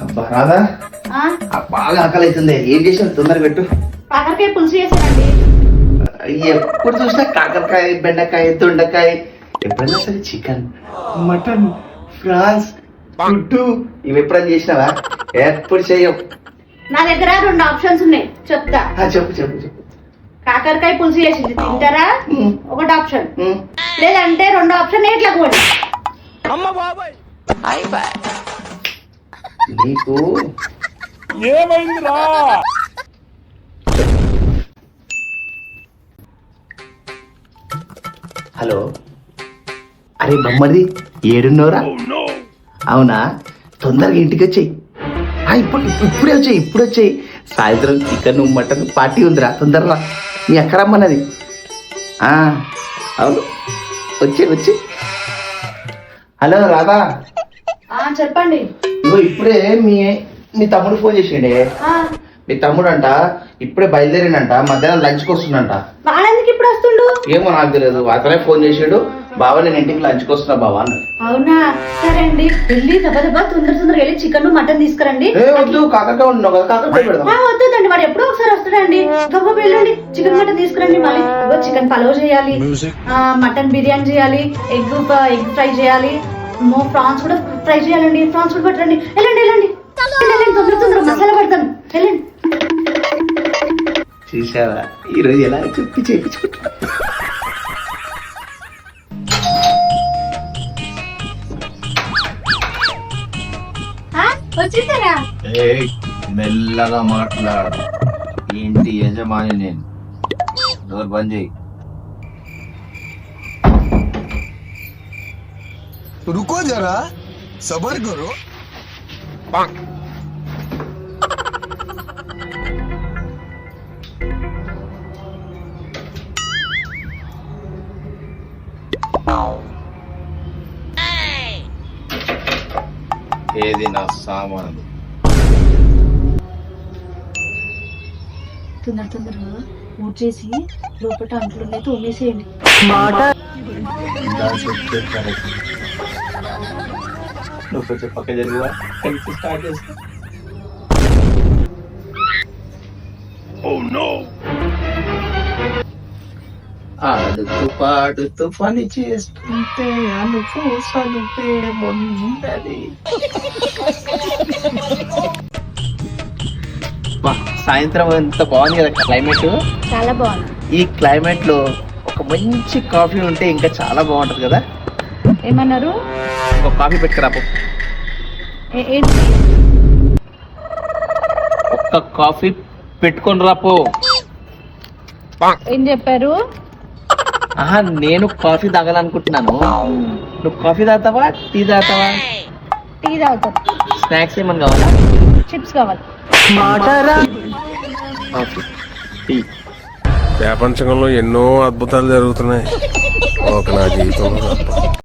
అబ్బా రాదా బాగా ఆకలి అవుతుంది. ఏం చేసావు తొందరగా పెట్టు. కాకరకాయ పులుసు చేశానండి. ఎప్పుడు చూసినా కాకరకాయ, బెండకాయ, దొండకాయ, ఎప్పుడైనా సరే చికెన్, మటన్, ఫ్రాన్స్, గుడ్డు ఇవి ఎప్పుడైనా చేసినావా? ఎప్పుడు చెయ్యవు. నా దగ్గర 2 ఆప్షన్స్ ఉన్నాయి, చెప్తా. చెప్పు చెప్పు చెప్పు. కాకరకాయ పులుసు చేసింది తింటారా? ఒకటి ఆప్షన్. లేదంటే 2 ఆప్షన్ ఎట్లా కూడా. నీకు ఏమైందిరా? హలో, అరే బొమ్మడిది ఏడున్నోరా? అవునా, తొందరగా ఇంటికి వచ్చేయి. ఇప్పుడే వచ్చాయి, ఇప్పుడు వచ్చాయి. సాయంత్రం చికెన్ మటన్ పార్టీ ఉందిరా, తొందరగా. మీ అక్క రమ్మన్నది. అవును, వచ్చి. హలో రాధా, చెప్పండి. ఇగో ఇప్పుడే మీ తమ్ముడు ఫోన్ చేసిండే. మీ తమ్ముడు అంట ఇప్పుడే బయలుదేరిండంట, మధ్యాహ్నం లంచ్కి వస్తుండంట. వాళ్ళెందుకు ఇప్పుడు వస్తుండు? ఏమో నాకు తెలియదు. అతనే ఫోన్ చేసాడు, బావ నేను ఇంటికి లంచ్కి వస్తున్నా బావా అన్న. అవునా, సరే అండి. వెళ్ళి దెబ్బ తొందరగా వెళ్ళి చికెన్ మటన్ తీసుకురండి. వద్దు, కాకరకాయ ఉన్నావు కదా, కాకరకాయ పెడదాం. వద్దండి, వాడు ఎప్పుడో ఒకసారి వస్తాడండి. గొప్ప వెళ్ళండి, చికెన్ మటన్ తీసుకురండి. మళ్ళీ చికెన్ పలావ్ చేయాలి, మటన్ బిర్యానీ చేయాలి, ఎగ్ ఫ్రై చేయాలి, ప్రాన్స్ కూడా ఫ్రై చేయాలండి. ప్రాన్స్ కూడా పట్టండి. వెళ్ళండి తొందర మసాలా పడతాను. వెళ్ళండి. చూసావా ఈరోజు ఎలా చెప్పి చేయించుకుంటా. వచ్చేసారా? మెల్లగా మాట్లాడు. ఏంటి యజమాని నేను, డోర్ బంద్ చేయి. रुको जरा सबर करो. ఏది నా సామాను? తొందరగా ఊట్ చేసి లోపల అంట్లు తోమేసేయండి. నువ్వు కొంచెం పక్క జరిగివా, స్టార్ట్ చేస్తా. ఆడుతూ పాడుతూ పని చేస్తుంటే అనుకోసనుంటది. సాయంత్రం ఎంత బాగుంది కదా క్లైమేట్. చాలా బాగుంది. ఈ క్లైమేట్ లో ఒక మంచి కాఫీ ఉంటే ఇంకా చాలా బాగుంటది కదా. ఏమన్నారు? ఒక కాఫీ పెట్టుకురా. ఒక్క కాఫీ పెట్టుకొని రాపో. ఏం చెప్పారు? నేను కాఫీ తాగాలనుకుంటున్నాను. నువ్వు కాఫీ తాగుతావా, టీ తాగుతావా? టీ తాగుతారు. స్నాక్స్ ఏమన్నా కావాలా? చిప్స్ కావాలి. Coffee, tea. ప్రపంచంలో ఎన్నో అద్భుతాలు జరుగుతున్నాయి, ఒక నా జీవితంలో తప్ప.